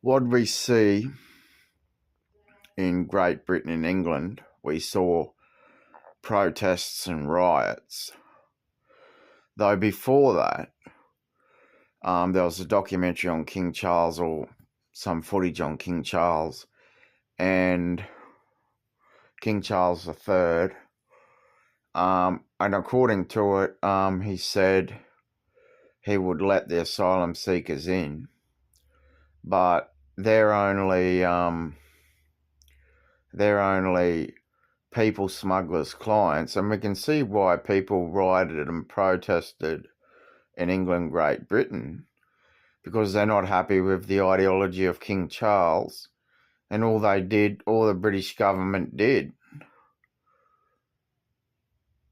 What we see in Great Britain and England, we saw protests and riots. Though before that, there was a documentary on King Charles, or some footage on King Charles, and King Charles III. And according to it, he said he would let the asylum seekers in, but they're only people smugglers' clients, and we can see why people rioted and protested in England, Great Britain, because they're not happy with the ideology of King Charles, and all the British government did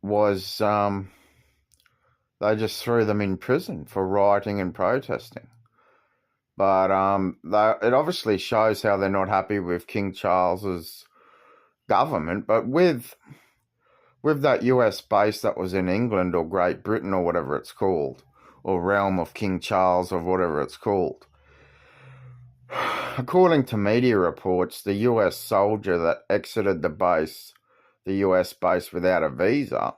was they just threw them in prison for rioting and protesting. But it obviously shows how they're not happy with King Charles's government. But with that US base that was in England or Great Britain or whatever it's called, or realm of King Charles or whatever it's called, according to media reports, the US soldier that exited the US base without a visa,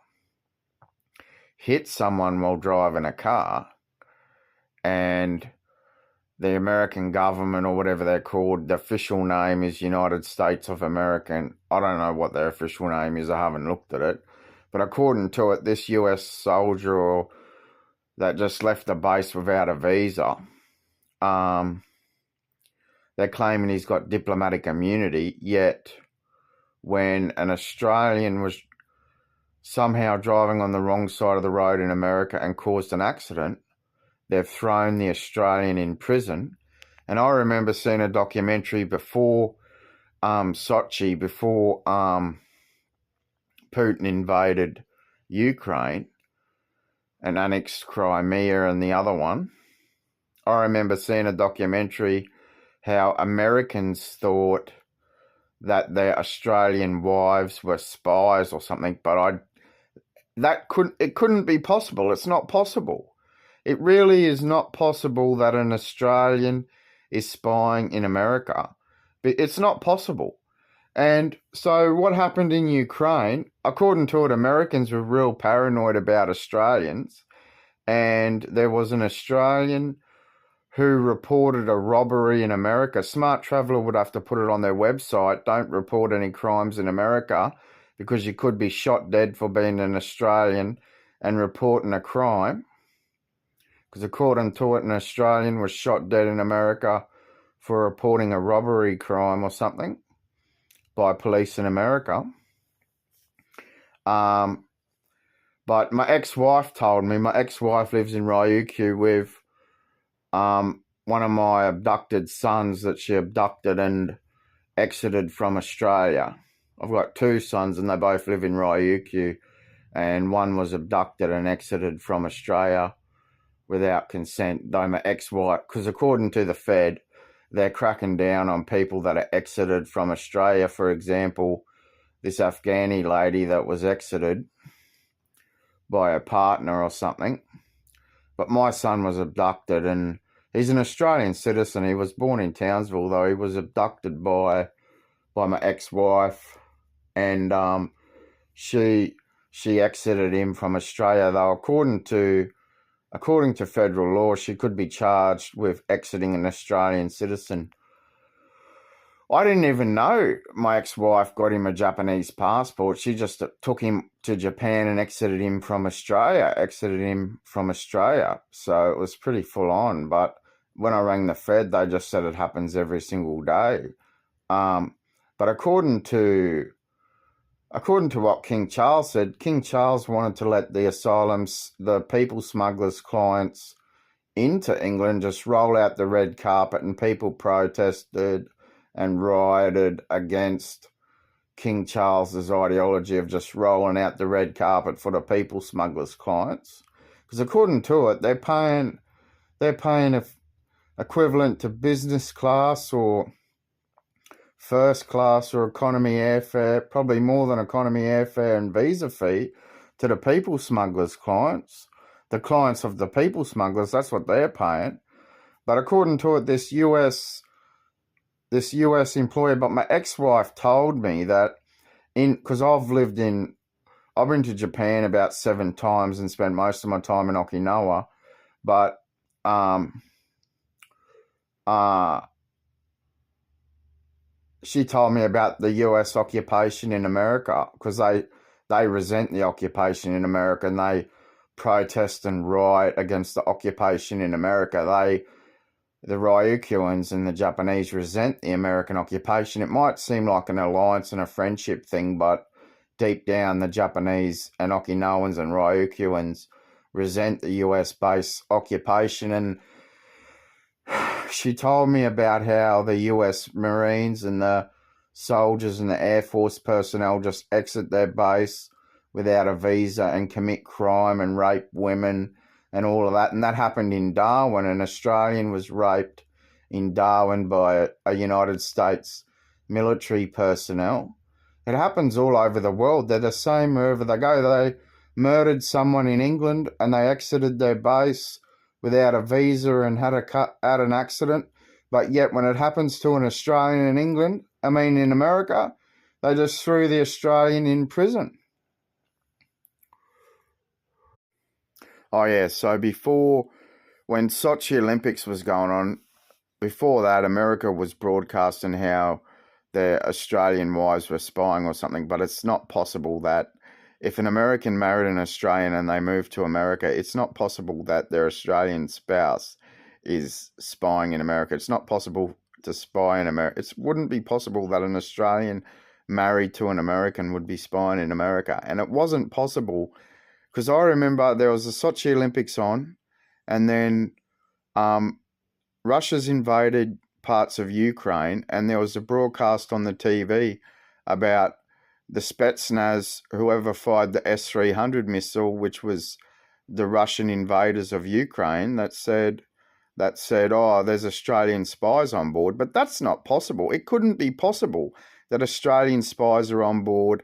hit someone while driving a car, and the American government, or whatever they're called, the official name is United States of America. I don't know what their official name is. I haven't looked at it. But according to it, this US soldier that just left the base without a visa, they're claiming he's got diplomatic immunity, yet when an Australian was somehow driving on the wrong side of the road in America and caused an accident, they've thrown the Australian in prison. And I remember seeing a documentary before Sochi, before Putin invaded Ukraine and annexed Crimea and the other one. I remember seeing a documentary how Americans thought that their Australian wives were spies or something, but it couldn't be possible. It's not possible. It really is not possible that an Australian is spying in America. It's not possible. And so what happened in Ukraine, according to it, Americans were real paranoid about Australians. And there was an Australian who reported a robbery in America. Smart Traveller would have to put it on their website. Don't report any crimes in America, because you could be shot dead for being an Australian and reporting a crime. Because according to it, an Australian was shot dead in America for reporting a robbery crime or something by police in America. But my ex-wife told me, my ex-wife lives in Ryukyu with one of my abducted sons that she abducted and exited from Australia. I've got two sons and they both live in Ryukyu, and one was abducted and exited from Australia without consent, though my ex-wife, because according to the Fed, they're cracking down on people that are exited from Australia. For example, this Afghani lady that was exited by a partner or something. But my son was abducted, and he's an Australian citizen. He was born in Townsville, though he was abducted by my ex-wife, and she exited him from Australia, though according to federal law, she could be charged with exiting an Australian citizen. I didn't even know my ex-wife got him a Japanese passport. She just took him to Japan and exited him from Australia. So it was pretty full on. But when I rang the Fed, they just said it happens every single day. But according to what King Charles said, King Charles wanted to let the people smugglers' clients into England just roll out the red carpet, and people protested and rioted against King Charles's ideology of just rolling out the red carpet for the people smugglers' clients. Because according to it, they're paying equivalent to business class or first class or economy airfare, probably more than economy airfare and visa fee, to the people smugglers' clients. The clients of the people smugglers, that's what they're paying. But according to it, this US this US employer, but my ex-wife told me that because I've been to Japan about 7 times and spent most of my time in Okinawa, but she told me about the US occupation in America, because they resent the occupation in America, and they protest and riot against the occupation in America. The Ryukyuans and the Japanese resent the American occupation. It might seem like an alliance and a friendship thing, but deep down, the Japanese and Okinawans and Ryukyuans resent the US-based occupation. And she told me about how the US Marines and the soldiers and the Air Force personnel just exit their base without a visa and commit crime and rape women and all of that. And that happened in Darwin. An Australian was raped in Darwin by a United States military personnel. It happens all over the world. They're the same wherever they go. They murdered someone in England and they exited their base without a visa and had an accident. But yet when it happens to an Australian in America, they just threw the Australian in prison. Oh yeah, so when Sochi Olympics was going on, before that, America was broadcasting how their Australian wives were spying or something, but it's not possible that if an American married an Australian and they moved to America, it's not possible that their Australian spouse is spying in America. It's not possible to spy in America. It wouldn't be possible that an Australian married to an American would be spying in America. And it wasn't possible because I remember there was the Sochi Olympics on, and then Russia's invaded parts of Ukraine, and there was a broadcast on the TV about the Spetsnaz, whoever fired the S-300 missile, which was the Russian invaders of Ukraine, that said, oh, there's Australian spies on board. But that's not possible. It couldn't be possible that Australian spies are on board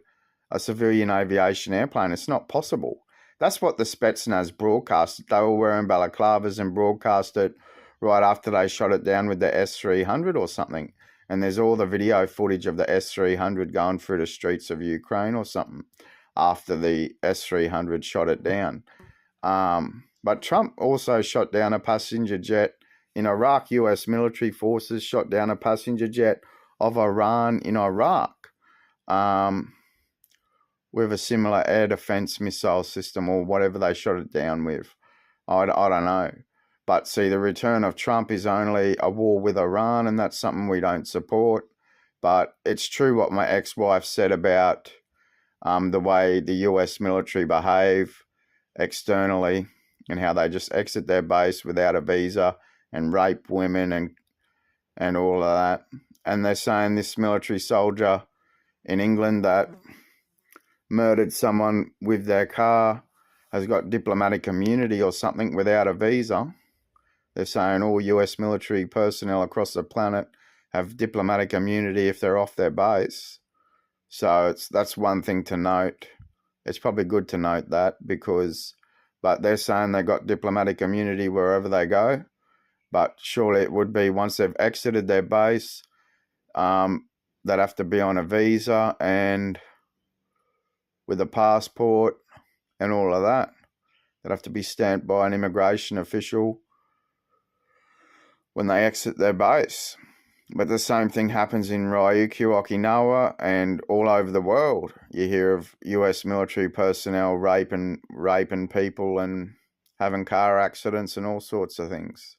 a civilian aviation airplane. It's not possible. That's what the Spetsnaz broadcast. They were wearing balaclavas and broadcast it right after they shot it down with the S-300 or something. And there's all the video footage of the S-300 going through the streets of Ukraine or something after the S-300 shot it down. But Trump also shot down a passenger jet in Iraq. US military forces shot down a passenger jet of Iran in Iraq with a similar air defense missile system or whatever they shot it down with. I don't know. But see, the return of Trump is only a war with Iran, and that's something we don't support. But it's true what my ex-wife said about the way the US military behave externally and how they just exit their base without a visa and rape women and all of that. And they're saying this military soldier in England that murdered someone with their car has got diplomatic immunity or something without a visa. They're saying all US military personnel across the planet have diplomatic immunity if they're off their base. So that's one thing to note. It's probably good to note that but they're saying they got diplomatic immunity wherever they go. But surely it would be once they've exited their base, they'd have to be on a visa and with a passport and all of that. They'd have to be stamped by an immigration official when they exit their base. But the same thing happens in Ryukyu, Okinawa, and all over the world. You hear of US military personnel raping people and having car accidents and all sorts of things.